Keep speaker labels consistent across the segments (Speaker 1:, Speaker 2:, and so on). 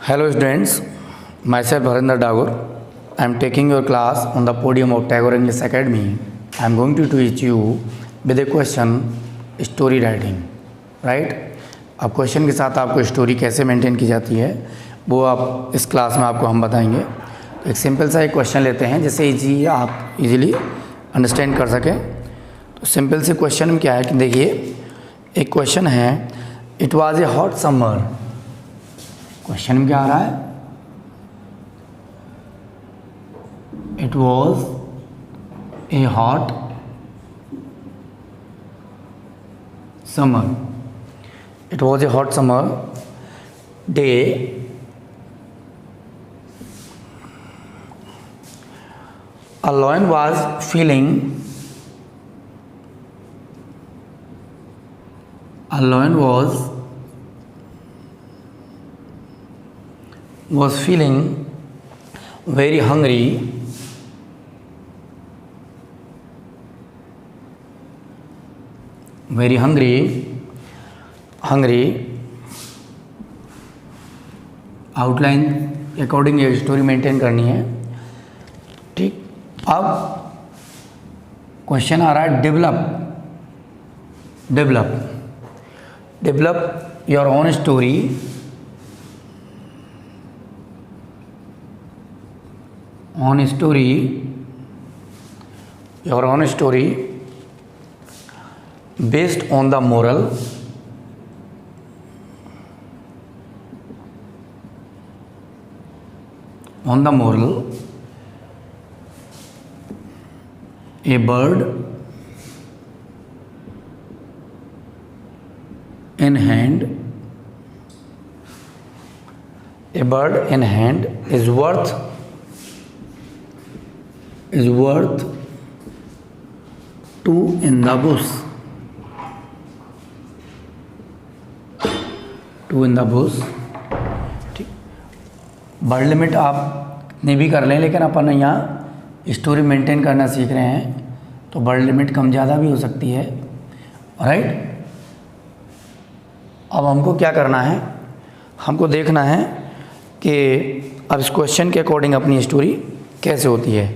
Speaker 1: Hello students, myself Harinder Dagur. I am taking your class on the podium of Tagore English Academy. I am going to teach you with a question story writing, right? अब question के साथ आपको story कैसे maintain की जाती है वो आप इस क्लास में आपको हम बताएंगे। तो एक सिंपल सा एक क्वेश्चन लेते हैं जिससे आप इजीली अंडरस्टैंड कर सकें। तो सिंपल से क्वेश्चन में क्या है कि देखिए एक क्वेश्चन है, it was a hot summer. Question में क्या आ रहा है, it was a hot summer. It was a hot summer day a lion was feeling very hungry outline according ये स्टोरी मेंटेन करनी है। ठीक, अब क्वेश्चन आ रहा है develop your own story based on the moral a bird in hand is worth two in the bush। ठीक, word limit आप नहीं भी कर लें, लेकिन अपन यहाँ स्टोरी मेंटेन करना सीख रहे हैं तो वर्ड लिमिट कम ज़्यादा भी हो सकती है, राइट। अब हमको क्या करना है, हमको देखना है कि अब इस क्वेश्चन के अकॉर्डिंग अपनी स्टोरी कैसे होती है।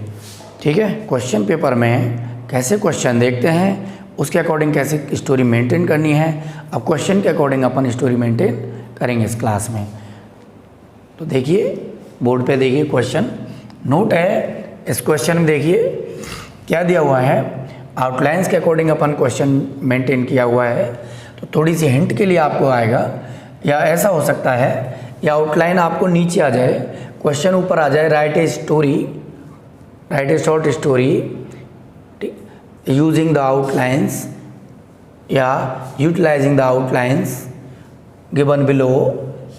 Speaker 1: ठीक है, क्वेश्चन पेपर में कैसे क्वेश्चन देखते हैं उसके अकॉर्डिंग कैसे स्टोरी मेंटेन करनी है। अब क्वेश्चन के अकॉर्डिंग अपन स्टोरी मेंटेन करेंगे इस क्लास में। तो देखिए बोर्ड पे देखिए क्वेश्चन नोट है, इस क्वेश्चन में देखिए क्या दिया हुआ है, आउटलाइंस के अकॉर्डिंग अपन क्वेश्चन मेंटेन किया हुआ है। तो थोड़ी सी हिंट के लिए आपको आएगा, या ऐसा हो सकता है या आउटलाइन आपको नीचे आ जाए, क्वेश्चन ऊपर आ जाए, write a short story using the outlines या utilising the outlines given below.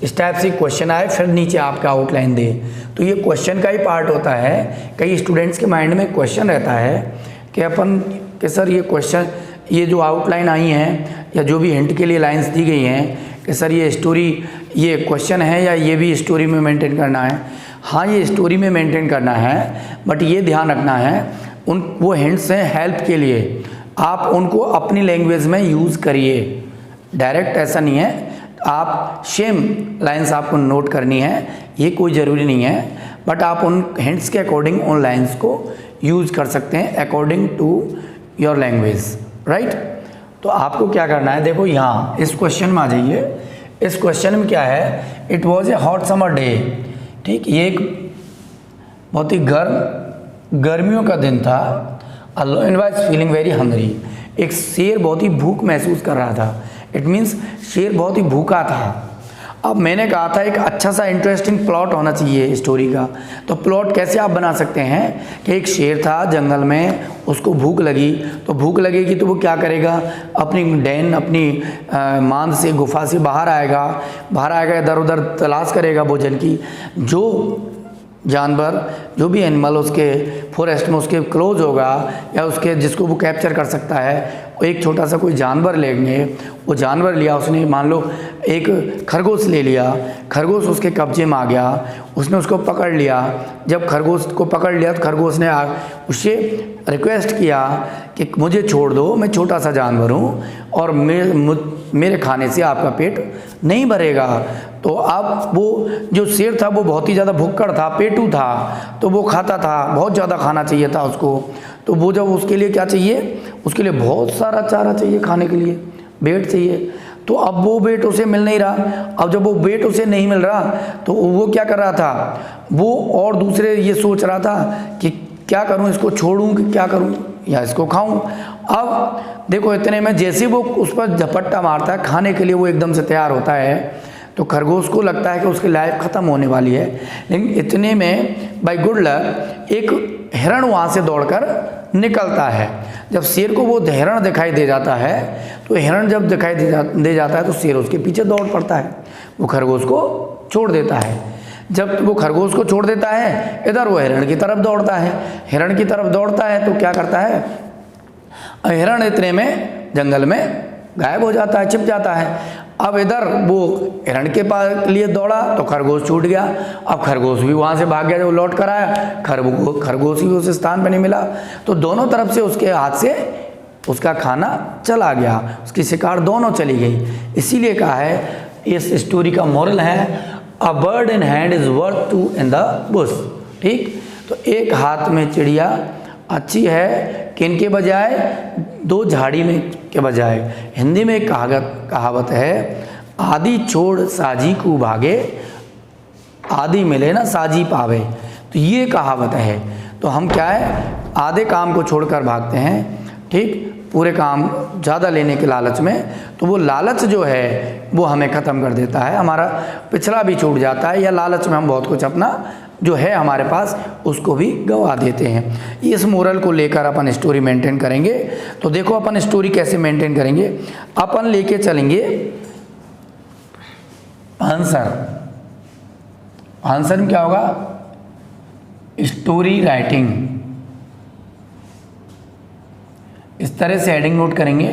Speaker 1: इस टाइप से क्वेश्चन आए फिर नीचे आपका आउटलाइन दे, तो ये क्वेश्चन का ही पार्ट होता है। कई स्टूडेंट्स के माइंड में क्वेश्चन रहता है कि अपन कि सर ये क्वेश्चन, ये जो आउटलाइन आई हैं या जो भी हिंट के लिए लाइंस दी गई हैं कि सर ये स्टोरी, ये क्वेश्चन है या ये भी स्टोरी में मेंटेन करना है। हाँ, ये स्टोरी में मेंटेन करना है, बट ये ध्यान रखना है वो हिंट्स हैं हेल्प के लिए, आप उनको अपनी लैंग्वेज में यूज़ करिए। डायरेक्ट ऐसा नहीं है, आप सेम लाइंस आपको नोट करनी है, ये कोई ज़रूरी नहीं है, बट आप उन हिंट्स के अकॉर्डिंग उन लाइंस को यूज़ कर सकते हैं according to your language, right. तो आपको क्या करना है, देखो यहाँ इस क्वेश्चन में आ जाइए। इस क्वेश्चन में क्या है, it was a hot summer day. ठीक, ये एक बहुत ही गर्मियों का दिन था। A lion was feeling very hungry. एक शेर बहुत ही भूख महसूस कर रहा था। इट मीन्स शेर बहुत ही भूखा था। अब मैंने कहा था एक अच्छा सा इंटरेस्टिंग प्लॉट होना चाहिए स्टोरी का। तो प्लॉट कैसे आप बना सकते हैं कि एक शेर था जंगल में, उसको भूख लगी, तो भूख लगेगी तो वो क्या करेगा, अपनी मांद से, गुफा से बाहर आएगा, इधर उधर तलाश करेगा भोजन की। जो जानवर, जो भी एनिमल उसके फॉरेस्ट में उसके क्लोज होगा या उसके जिसको वो कैप्चर कर सकता है, वो एक छोटा सा कोई जानवर लेंगे। वो जानवर लिया उसने, मान लो एक खरगोश ले लिया, खरगोश उसके कब्जे में आ गया, उसने उसको पकड़ लिया। जब खरगोश को पकड़ लिया तो खरगोश ने उससे रिक्वेस्ट किया कि मुझे छोड़ दो, मैं छोटा सा जानवर हूँ और मेरे खाने से आपका पेट नहीं भरेगा। तो अब वो जो शेर था वो बहुत ही ज़्यादा भुक्कड़ था, पेटू था, तो वो खाता था, बहुत ज़्यादा खाना चाहिए था उसको। तो वो जब उसके लिए क्या चाहिए, उसके लिए बहुत सारा चारा चाहिए खाने के लिए, वेट चाहिए। तो अब वो वेट उसे मिल नहीं रहा। अब जब वो वेट उसे नहीं मिल रहा तो वो क्या कर रहा था, वो और दूसरे ये सोच रहा था कि क्या करूं, इसको छोड़ूं कि क्या करूं या इसको खाऊं। अब देखो इतने में जैसे वो उस पर झपट्टा मारता है खाने के लिए, वो एकदम से तैयार होता है, तो खरगोश को लगता है कि उसकी लाइफ ख़त्म होने वाली है। लेकिन इतने में बाय गुड लक एक हिरण वहाँ से दौड़कर निकलता है। जब शेर को वो हिरण दिखाई दे जाता है, तो हिरण जब दिखाई दे जाता है तो शेर उसके पीछे दौड़ पड़ता है, वो खरगोश को छोड़ देता है। जब वो खरगोश को छोड़ देता है, इधर वो हिरण की तरफ दौड़ता है। हिरण की तरफ दौड़ता है तो क्या करता है, हिरण इतने में जंगल में गायब हो जाता है, छिप जाता है। अब इधर वो हिरण के पास लिए दौड़ा तो खरगोश छूट गया। अब खरगोश भी वहाँ से भाग गया, जो लौट कर आया खरगोश ही उस स्थान पर नहीं मिला। तो दोनों तरफ से उसके हाथ से उसका खाना चला गया, उसकी शिकार दोनों चली गई। इसीलिए कहा है, इस स्टोरी का मोरल है, a bird in hand is worth two in the bush. ठीक, तो एक हाथ में चिड़िया अच्छी है किन के बजाय, दो झाड़ी में के बजाय। हिंदी में एक कहावत है, आदि छोड़ साजी को भागे, आदि मिले ना साजी पावे। तो ये कहावत है। तो हम क्या है, आधे काम को छोड़कर भागते हैं, ठीक, पूरे काम ज़्यादा लेने के लालच में। तो वो लालच जो है वो हमें ख़त्म कर देता है, हमारा पिछड़ा भी छूट जाता है, या लालच में हम बहुत कुछ अपना जो है हमारे पास उसको भी गंवा देते हैं। इस मोरल को लेकर अपन स्टोरी मेंटेन करेंगे। तो देखो अपन स्टोरी कैसे मेंटेन करेंगे, अपन लेके चलेंगे आंसर। आंसर में क्या होगा, स्टोरी राइटिंग। इस तरह से हेडिंग नोट करेंगे।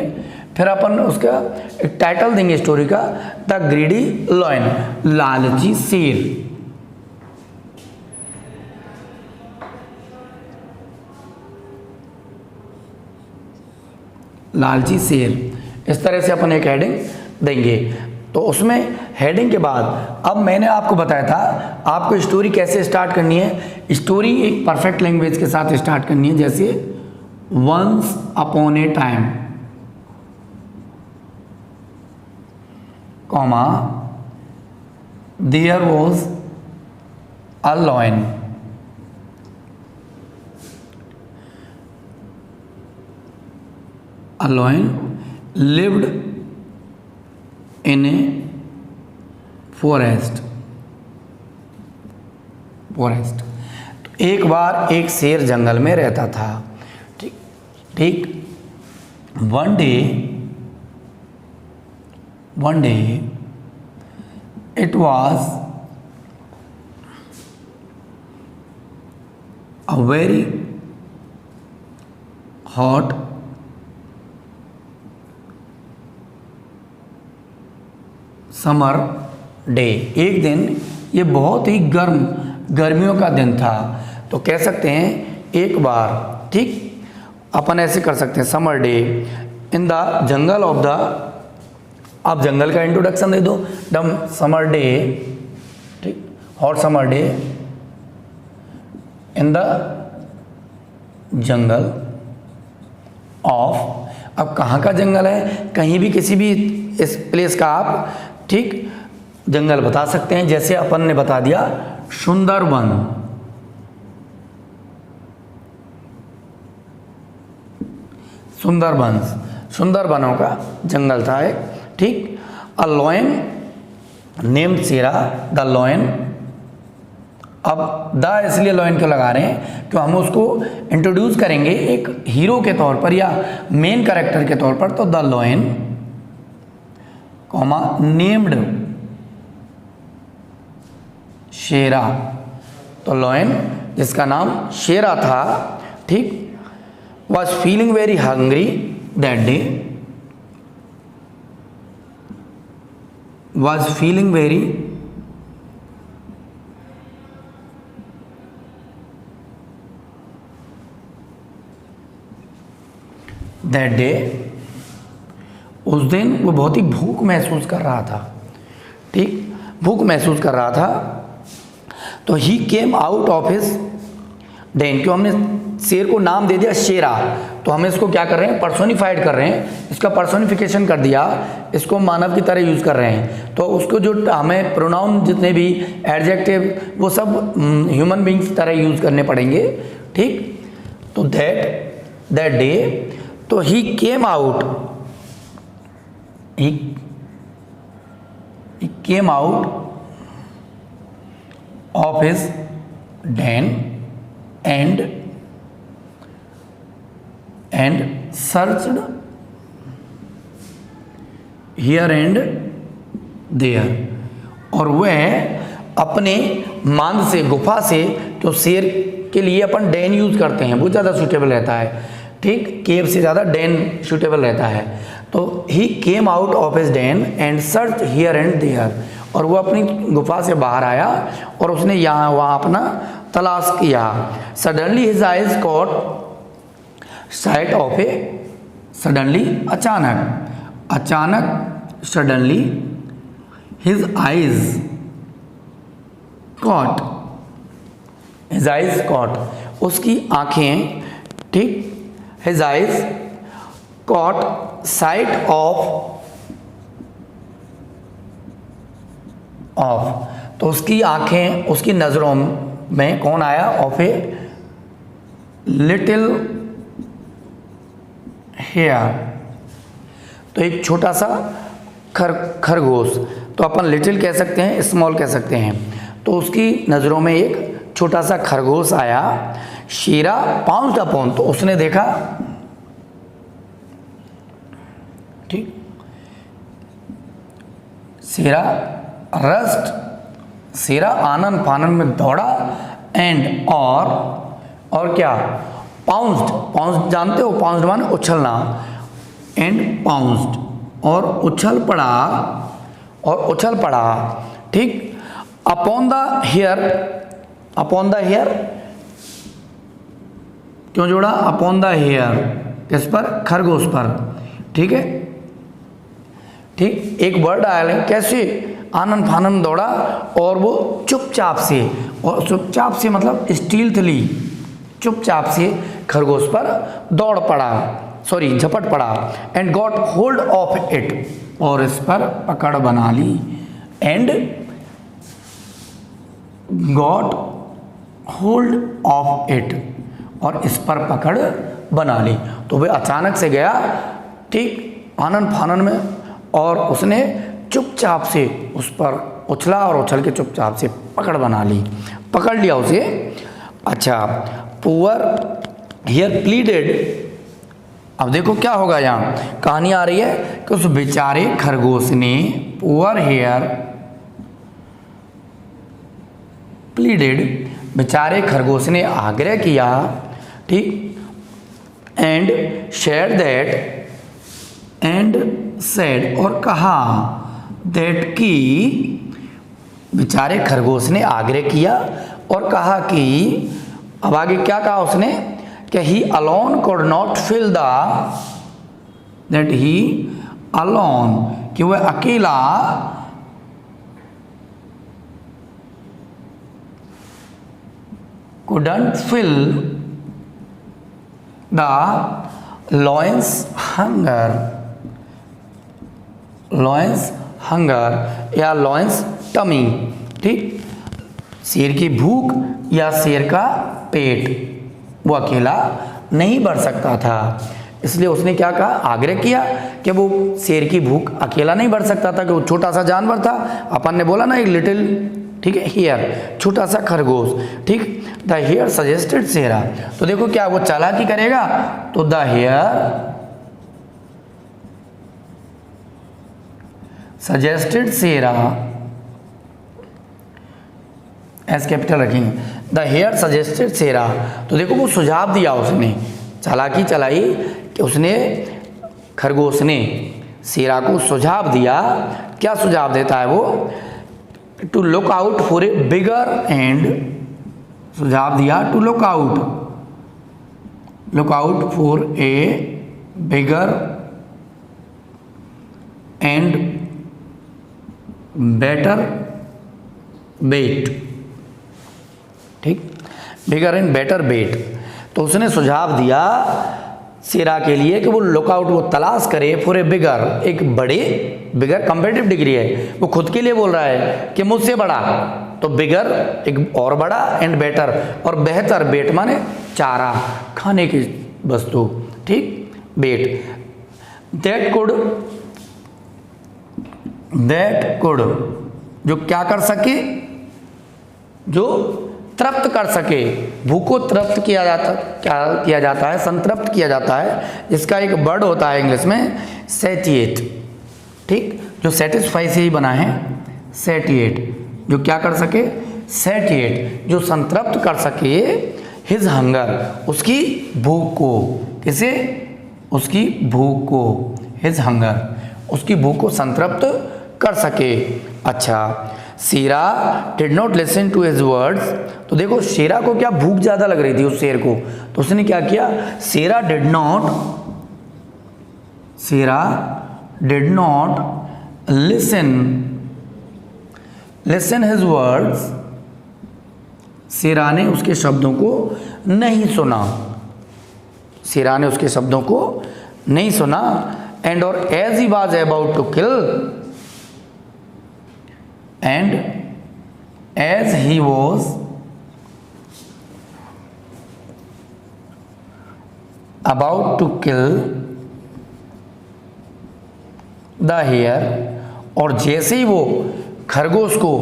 Speaker 1: फिर अपन उसका एक टाइटल देंगे स्टोरी का, द ग्रीडी लॉयन, लालची शेर। लालची शेर, इस तरह से अपन एक हेडिंग देंगे। तो उसमें हेडिंग के बाद अब मैंने आपको बताया था आपको स्टोरी कैसे स्टार्ट करनी है। स्टोरी एक परफेक्ट लैंग्वेज के साथ स्टार्ट करनी है, जैसे once upon a time, comma, there was a lion, a lion lived in a forest। तो एक बार एक शेर जंगल में रहता था। ठीक, one day it was a very hot summer day. एक दिन, ये बहुत ही गर्मियों का दिन था। तो कह सकते हैं एक बार, ठीक, अपन ऐसे कर सकते हैं, summer day in the jungle of the, आप जंगल का इंट्रोडक्शन दे दो, द समर डे, ठीक, hot summer day in the jungle of. अब कहाँ का जंगल है, कहीं भी किसी भी इस प्लेस का आप, ठीक, जंगल बता सकते हैं। जैसे अपन ने बता दिया सुंदरवन, सुंदरबनों का जंगल था एक। ठीक, a lion named Shera, the lion. अब द इसलिए लॉयन क्यों लगा रहे हैं, क्यों हम उसको इंट्रोड्यूस करेंगे एक हीरो के तौर पर या मेन कैरेक्टर के तौर पर। तो द लॉयन, कॉमा, नेम्ड शेरा। तो लॉयन जिसका नाम शेरा था, ठीक, was feeling very hungry that day, was feeling very that day, उस दिन वो बहुत ही भूख महसूस कर रहा था। ठीक, भूख महसूस कर रहा था। तो he came out of his den, क्यों हमने शेर को नाम दे दिया शेरा, तो हम इसको क्या कर रहे हैं, पर्सोनिफाइड कर रहे हैं, इसका पर्सोनिफिकेशन कर दिया, इसको मानव की तरह यूज़ कर रहे हैं। तो उसको जो हमें प्रोनाउन जितने भी एडजेक्टिव वो सब ह्यूमन बींग्स की तरह यूज़ करने पड़ेंगे, ठीक। तो दैट डे, तो he came out, he came out of his den and searched here and there, और वह अपने मांद से, गुफा से, जो शेर के लिए अपन डेन यूज करते हैं वो ज़्यादा सूटेबल रहता है, ठीक, केव से ज़्यादा डेन सूटेबल रहता है। तो he came out of his den and search here and there, और वो अपनी गुफा से बाहर आया और उसने यहाँ वहाँ अपना तलाश किया। Suddenly his eyes caught sight of a, suddenly अचानक suddenly his eyes caught, his eyes caught, उसकी आंखें, ठीक, his eyes caught sight of, तो उसकी आंखें, उसकी नज़रों में कौन आया, ऑफ ए लिटिल हेयर, तो एक छोटा सा खरगोश, तो अपन लिटिल कह सकते हैं, स्मॉल कह सकते हैं, तो उसकी नज़रों में एक छोटा सा खरगोश आया। शीरा पाउंस्ड अपॉन, तो उसने देखा, ठीक, शीरा रस्ट, शीरा आनंद फानन में दौड़ा, एंड और क्या, पाउंस्ड जानते हो, पाउंस्ड माने उछलना, एंड पाउंस्ड, और उछल पड़ा, ठीक, अपॉन द हेयर, क्यों जोड़ा, अपॉन द हेयर, किस पर, खरगोश पर, ठीक है, ठीक, एक वर्ड आया, कैसे, आनंद फानन दौड़ा, और वो चुपचाप से, और चुपचाप से मतलब स्टील्थली, चुपचाप से खरगोश पर दौड़ पड़ा, सॉरी झपट पड़ा, and got hold of it, और इस पर पकड़ बना ली, and got hold of it, और इस पर पकड़ बना ली। तो वह अचानक से गया, ठीक, आनंद फानन में, और उसने चुपचाप से उस पर उछला, और उछल के चुपचाप से पकड़ बना ली, पकड़ लिया उसे। अच्छा, पुअर हियर प्लीडेड, अब देखो क्या होगा, यहाँ कहानी आ रही है कि उस बेचारे खरगोश ने, पुअर हियर प्लीडेड, बेचारे खरगोश ने आग्रह किया, ठीक, and share that, and said, और कहा, दैट की, बेचारे खरगोश ने आग्रह किया और कहा कि, अब आगे क्या कहा उसने, कि he alone could not fill the, that he alone, कि वह अकेला couldn't fill the lion's hunger या lion's tummy, ठीक, शेर की भूख या शेर का पेट वो अकेला नहीं भर सकता था, इसलिए उसने क्या कहा, आग्रह किया कि वो शेर की भूख अकेला नहीं भर सकता था, कि वो छोटा सा जानवर था, अपन ने बोला ना एक लिटिल, ठीक है, हियर, छोटा सा खरगोश, ठीक, द हियर सजेस्टेड शेरा, तो देखो क्या वो चालाकी करेगा, तो the here suggested Shera, S capital रखेंगे, द हेयर सजेस्टेड शेरा, तो देखो वो सुझाव दिया उसने, चालाकी चलाई कि उसने, खरगोश ने शेरा को सुझाव दिया, क्या सुझाव देता है वो, to look out for a bigger and, सुझाव दिया to look out for a bigger and better bet, ठीक, बिगर एंड बेटर बेट। तो उसने सुझाव दिया शेरा के लिए कि वो लुकआउट, वो तलाश करे फॉर ए बिगर, एक बड़े, बिगर कंपेरेटिव डिग्री है, वो खुद के लिए बोल रहा है कि मुझसे बड़ा, तो बिगर एक और बड़ा, एंड बेटर और बेहतर, बेट माने चारा, खाने की वस्तु, ठीक, बेट, दैट कुड जो क्या कर सके, जो तृप्त कर सके, भूख को तृप्त किया जाता, क्या किया जाता है, संतृप्त किया जाता है। इसका एक वर्ड होता है इंग्लिश में सैटिएट, ठीक, जो सेटिस्फाई से ही बना है, सैटिएट, जो क्या कर सके, सैटिएट, जो संतृप्त कर सके, हिज हंगर, उसकी भूख को, किसे, उसकी भूख को, हिज हंगर, उसकी भूख को संतृप्त कर सके। अच्छा, Shera did not listen to his words, तो देखो शेरा को क्या भूख ज्यादा लग रही थी उस शेर को, तो उसने क्या किया, Shera did not listen his words, Shera ने उसके शब्दों को नहीं सुना, शेरा ने उसके शब्दों को नहीं सुना। एंड और as he was about to kill, and as he was about to kill the hare, और जैसे ही वो खरगोश को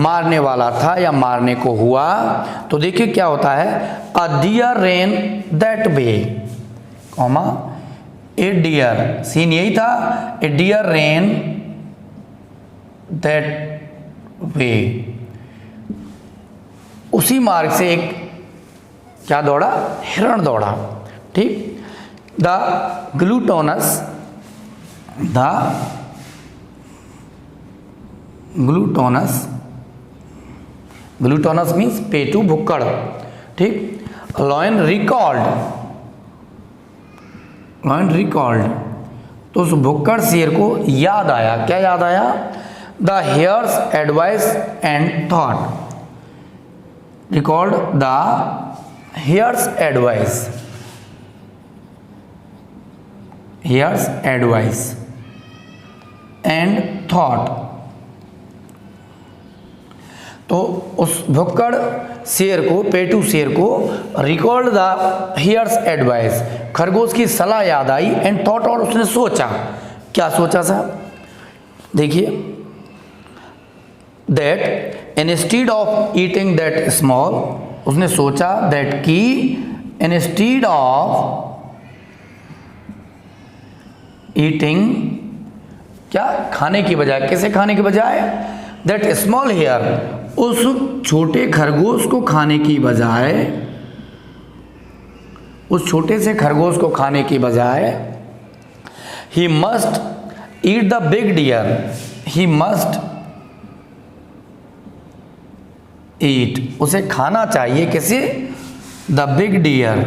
Speaker 1: मारने वाला था या मारने को हुआ, तो देखिए क्या होता है, a deer ran that way, comma, a deer, scene यही था, a deer ran that way, उसी मार्ग से एक क्या दौड़ा, हिरण दौड़ा, ठीक। द ग्लूटोनस मीन्स पेटू, भुक्कड़, ठीक। लॉयन रिकॉल्ड, तो उस भुक्कड़ शेर को याद आया, क्या याद आया, the hare's advice and thought, recalled the hare's advice and thought, तो उस भुक्कड़ शेर को, पेटू शेर को, रिकॉल्ड द हियर्स एडवाइस, खरगोश की सलाह याद आई, एंड थॉट, और उसने सोचा, क्या सोचा साहब, देखिए, that instead of eating that small, उसने सोचा दैट की इंस्टीड ऑफ ईटिंग, क्या, खाने की बजाय, किसे खाने की बजाय, दैट स्मॉल हेयर, उस छोटे खरगोश को खाने की बजाय, उस छोटे से खरगोश को खाने की बजाय, he must eat the big deer, he must eat, उसे खाना चाहिए, किसे, द बिग डियर,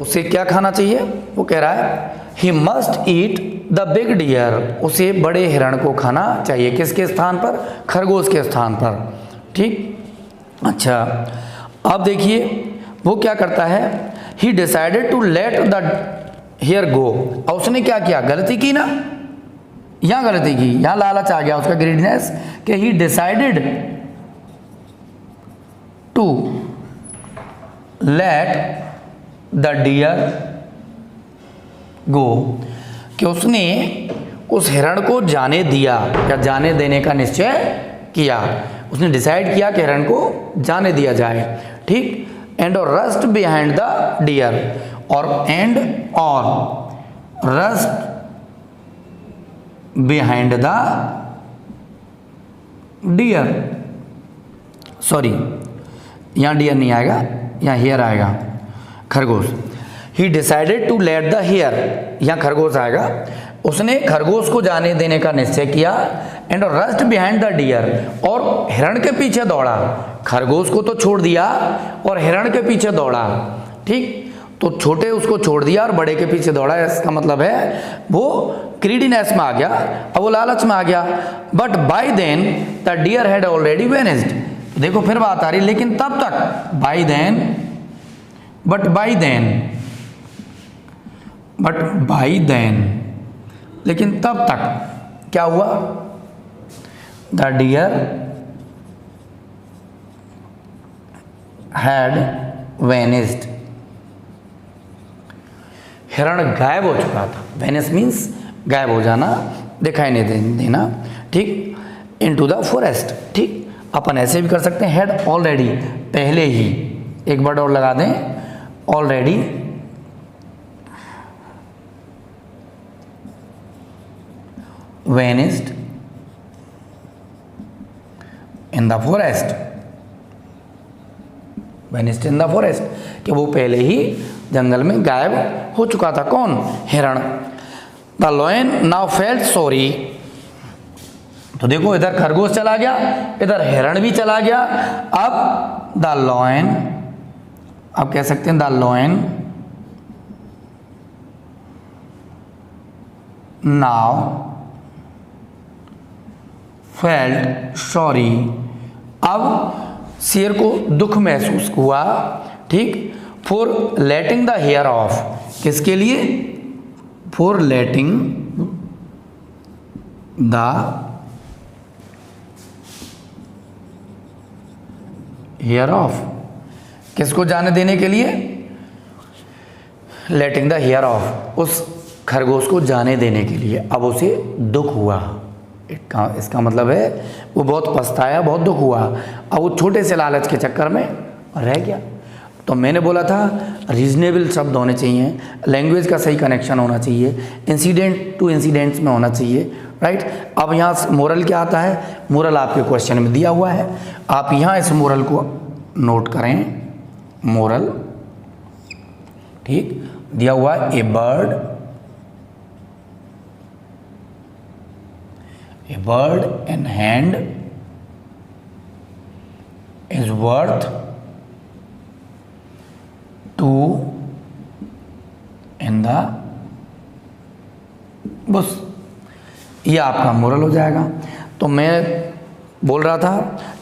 Speaker 1: उसे क्या खाना चाहिए, वो कह रहा है he must eat the big deer, उसे बड़े हिरण को खाना चाहिए, किसके स्थान पर, खरगोश के स्थान पर, ठीक। अच्छा, अब देखिए वो क्या करता है, he decided to let the hare go, और उसने क्या किया, गलती की ना, यहां गलती की, यहां लालच आ गया उसका, ग्रीडनेस, कि he decided to let the deer go, कि उसने उस हिरण को जाने दिया या जाने देने का निश्चय किया, उसने डिसाइड किया कि हिरण को जाने दिया जाए, ठीक। एंड और रस्ट बिहाइंड द डियर, और एंड और rushed behind the deer, sorry यहां डियर नहीं आएगा, यहां हियर आएगा, खरगोश। He decided to let the hare, यहां खरगोश आएगा, उसने खरगोश को जाने देने का निश्चय किया, and rushed behind the deer, और हिरण के पीछे दौड़ा, खरगोश को तो छोड़ दिया और हिरण के पीछे दौड़ा, ठीक। तो छोटे उसको छोड़ दिया और बड़े के पीछे दौड़ा, इसका मतलब है वो ग्रीडीनेस में आ गया, अब वो लालच में आ गया। But by then the deer had already vanished. देखो फिर बात आ रही, लेकिन तब तक, by then, but by then, लेकिन तब तक क्या हुआ, द डियर हैड वेनिस्ड, हिरण गायब हो चुका था। वेनिस मीन्स गायब हो जाना, दिखाई नहीं देना, ठीक। इनटू द फॉरेस्ट, ठीक। अपन ऐसे भी कर सकते हैं, हैड ऑलरेडी, पहले ही, एक वर्ड और लगा दें, already vanished in the forest, vanished in the forest, कि वो पहले ही जंगल में गायब हो चुका था। कौन? हिरण। The lion now felt sorry. तो देखो इधर खरगोश चला गया, इधर हिरण भी चला गया। अब द लॉयन, अब कह सकते हैं the lion now felt sorry. अब शेर को दुख महसूस हुआ, ठीक, for letting the hare off, किसके लिए? For letting the hare off, किसको जाने देने के लिए? लेटिंग द हेयर ऑफ, उस खरगोश को जाने देने के लिए। अब उसे दुख हुआ, इसका मतलब है वो बहुत पछताया, बहुत दुख हुआ। अब वो छोटे से लालच के चक्कर में रह गया। तो मैंने बोला था रीजनेबल शब्द होने चाहिए, लैंग्वेज का सही कनेक्शन होना चाहिए, इंसिडेंट टू इंसिडेंट्स में होना चाहिए, राइट। अब यहाँ मोरल क्या आता है? मोरल आपके क्वेश्चन में दिया हुआ है, आप यहाँ इस मोरल को नोट करें। मोरल, ठीक, दिया हुआ है, ए bird in hand is worth 2 in the bush। ये आपका मोरल हो जाएगा। तो मैं बोल रहा था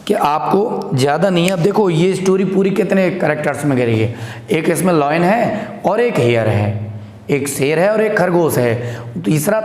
Speaker 1: कि आपको ज़्यादा नहीं है। अब देखो ये स्टोरी पूरी कितने कैरेक्टर्स में गिरी है, एक इसमें लॉयन है और एक हेयर है, एक शेर है और एक खरगोश है, तीसरा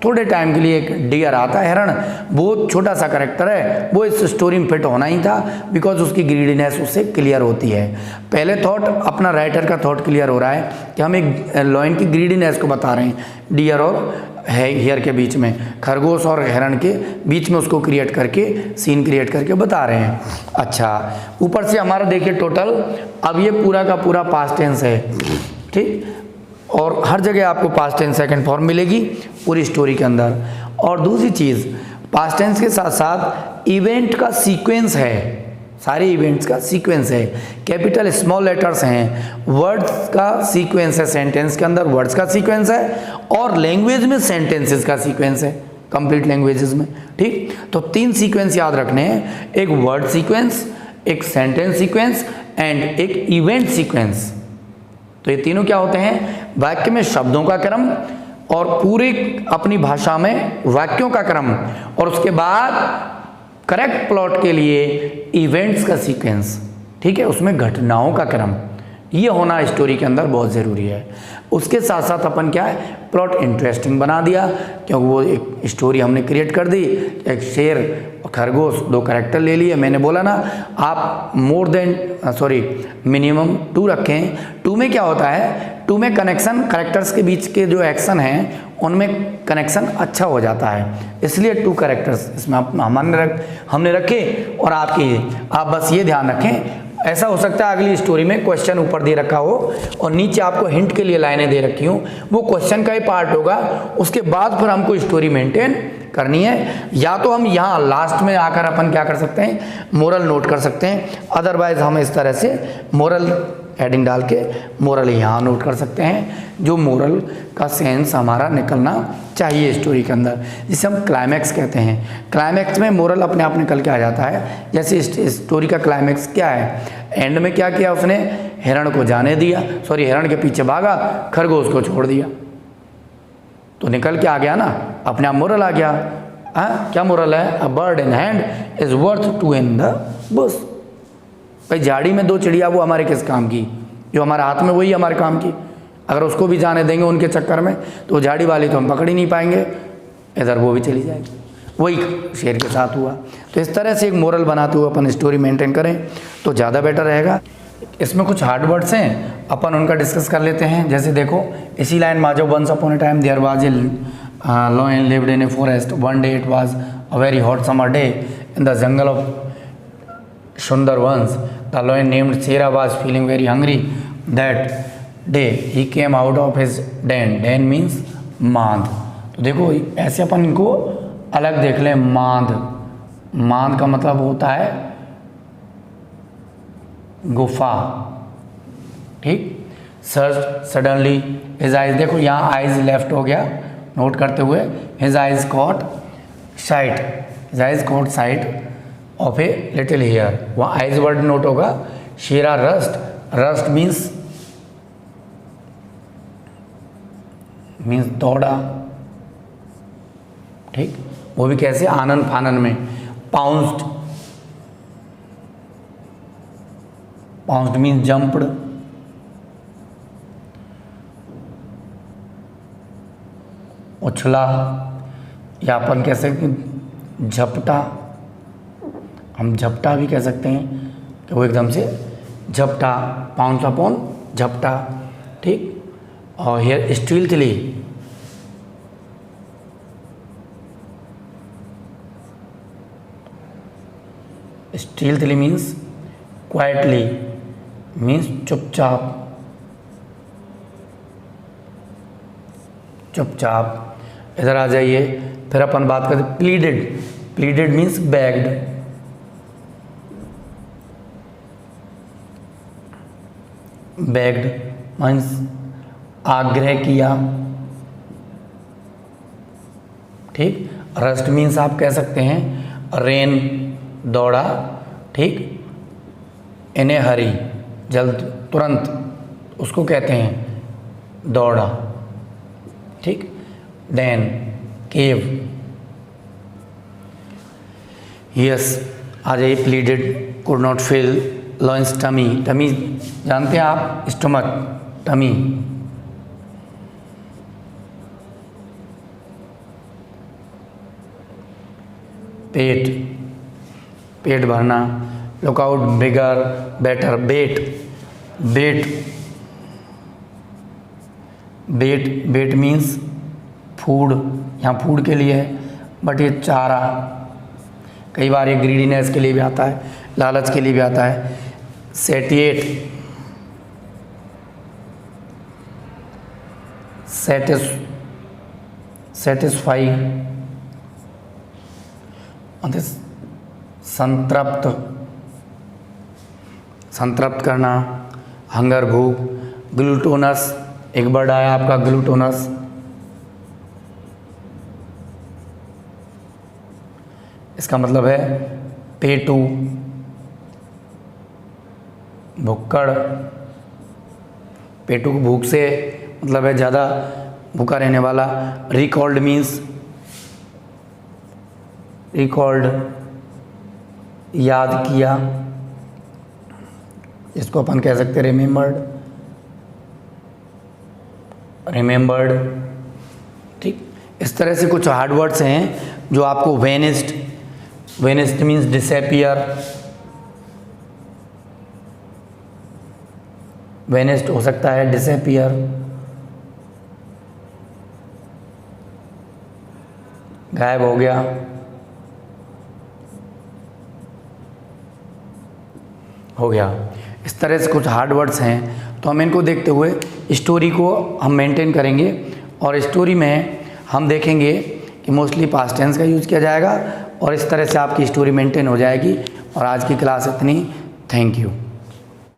Speaker 1: थोड़े टाइम के लिए एक डियर आता है, हिरण। वो छोटा सा कैरेक्टर है, वो इस स्टोरी में फिट होना ही था, बिकॉज उसकी ग्रीडीनेस उससे क्लियर होती है। पहले थॉट, अपना राइटर का थॉट क्लियर हो रहा है कि हम एक लॉयन की ग्रीडीनेस को बता रहे हैं, डियर और हेयर के बीच में, खरगोश और हिरण के बीच में उसको क्रिएट करके, सीन क्रिएट करके बता रहे हैं। अच्छा, ऊपर से हमारा देखिए टोटल, अब ये पूरा का पूरा पास्ट टेंस है, ठीक, और हर जगह आपको पास्ट टेंस सेकंड फॉर्म मिलेगी पूरी स्टोरी के अंदर। और दूसरी चीज़, पास्ट टेंस के साथ साथ इवेंट का सीक्वेंस है, सारे इवेंट्स का सीक्वेंस है, कैपिटल स्मॉल लेटर्स हैं, वर्ड्स का सीक्वेंस है, सेंटेंस के अंदर वर्ड्स का सीक्वेंस है, और लैंग्वेज में सेंटेंसेस का सीक्वेंस है, कंप्लीट लैंग्वेजेस में, ठीक। तो 3 सीक्वेंस याद रखने हैं, एक वर्ड सीक्वेंस, एक सेंटेंस सीक्वेंस एंड एक इवेंट सीक्वेंस। तो ये तीनों क्या होते हैं? वाक्य में शब्दों का क्रम, और पूरी अपनी भाषा में वाक्यों का क्रम, और उसके बाद करेक्ट प्लॉट के लिए इवेंट्स का सीक्वेंस, ठीक है, उसमें घटनाओं का क्रम। ये होना स्टोरी के अंदर बहुत ज़रूरी है। उसके साथ साथ अपन क्या है, प्लॉट इंटरेस्टिंग बना दिया, क्योंकि वो एक स्टोरी हमने क्रिएट कर दी, एक शेर और खरगोश 2 कैरेक्टर ले लिए। मैंने बोला ना, आप मिनिमम 2 रखें। 2 में क्या होता है, 2 में कनेक्शन, कैरेक्टर्स के बीच के जो एक्शन हैं उनमें कनेक्शन अच्छा हो जाता है, इसलिए 2 कैरेक्टर्स इसमें हमने रखे। और आप बस ये ध्यान रखें, ऐसा हो सकता है अगली स्टोरी में क्वेश्चन ऊपर दे रखा हो और नीचे आपको हिंट के लिए लाइनें दे रखी हूँ, वो क्वेश्चन का ही पार्ट होगा, उसके बाद फिर हमको स्टोरी मेंटेन करनी है। या तो हम यहाँ लास्ट में आकर अपन क्या कर सकते हैं, मोरल नोट कर सकते हैं, अदरवाइज हम इस तरह से मोरल हेडिंग डाल के मोरल यहाँ नोट कर सकते हैं, जो मोरल का सेंस हमारा निकलना चाहिए स्टोरी के अंदर, जिसे हम क्लाइमैक्स कहते हैं। क्लाइमैक्स में मोरल अपने आप निकल के आ जाता है। जैसे स्टोरी का क्लाइमैक्स क्या है, एंड में क्या किया उसने, हिरण को जाने दिया, हिरण के पीछे भागा, खरगोश को छोड़ दिया, तो निकल के आ गया ना, अपने आप मोरल आ गया। हाँ, क्या मोरल है, a bird in hand is worth two in the bush. भाई झाड़ी में 2 चिड़िया, वो हमारे किस काम की, जो हमारे हाथ में वही हमारे काम की। अगर उसको भी जाने देंगे उनके चक्कर में तो झाड़ी वाली तो हम पकड़ ही नहीं पाएंगे, इधर वो भी चली जाएगी। वही शेर के साथ हुआ। तो इस तरह से एक मोरल बनाते हुए अपन स्टोरी मेंटेन करें तो ज़्यादा बेटर रहेगा। इसमें कुछ हार्ड वर्ड्स हैं, अपन उनका डिस्कस कर लेते हैं। जैसे देखो इसी लाइन में आ जाओ, once upon a time there was a lion lived in a forest. One day it was a very hot summer day in the jungle of Sundarvans. The lion named Shera was feeling very hungry. That day he came out of his den. Den means मांद। तो देखो ऐसे अपन इनको अलग देख लें। मांद, मांद का मतलब होता है गुफा, ठीक। सर्च सडनली हिज आइज, देखो यहाँ आइज लेफ्ट हो गया, नोट करते हुए his eyes caught sight, his eyes caught sight of a little hare, वहाँ आइज वर्ड नोट होगा। शेरा रस्ट, रस्ट मीन्स दौड़ा, ठीक, वो भी कैसे, आनन फानन में। Pounced, pounced means jumped. उछला, या अपन कह सकते हैं झपटा, हम झपटा भी कह सकते हैं कि वो एकदम से झपटा, पाउंस अपॉन झपटा, ठीक। और हियर स्टील्थली, स्टील्थली मीन्स क्वाइटली, मीन्स चुपचाप, चुपचाप। इधर आ जाइए, फिर अपन बात करते pleaded, pleaded means bagged, bagged means आग्रह किया, ठीक। रस्ट मीन्स आप कह सकते हैं रेन, दौड़ा, ठीक। इन ए हरी, जल्द, तुरंत, उसको कहते हैं दौड़ा, ठीक। देन केव, यस आ जाइए, pleaded, could not fill lion's tummy, tummy जानते हैं आप, स्टमक, टमी। पेट, पेट भरना। Look out, bigger, better. Bait, bait, bait, bait means food, यहाँ फूड के लिए है, बट ये चारा, कई बार ये ग्रीडीनेस के लिए भी आता है, लालच के लिए भी आता है। सेटिएट, सेटिस्फाई, संतृप्त, संतृप्त करना। हंगर, भूख। ग्लूटोनस, एक वर्ड आया आपका ग्लूटोनस, इसका मतलब है पेटू, भुक्कड़। पेटू को भूख से मतलब है ज़्यादा भूखा रहने वाला। रिकॉल्ड मीन्स, रिकॉल्ड, याद किया, इसको अपन कह सकते रिमेम्बर्ड, रिमेम्बर्ड, ठीक। इस तरह से कुछ हार्ड वर्ड्स हैं जो आपको vanished, vanished means disappear, vanished हो सकता है डिसअपियर, गायब हो गया, हो गया। इस तरह से कुछ हार्ड वर्ड्स हैं, तो हम इनको देखते हुए स्टोरी को हम मेंटेन करेंगे। और स्टोरी में हम देखेंगे कि मोस्टली पास्ट टेंस का यूज़ किया जाएगा, और इस तरह से आपकी स्टोरी मेंटेन हो जाएगी। और आज की क्लास इतनी, थैंक यू।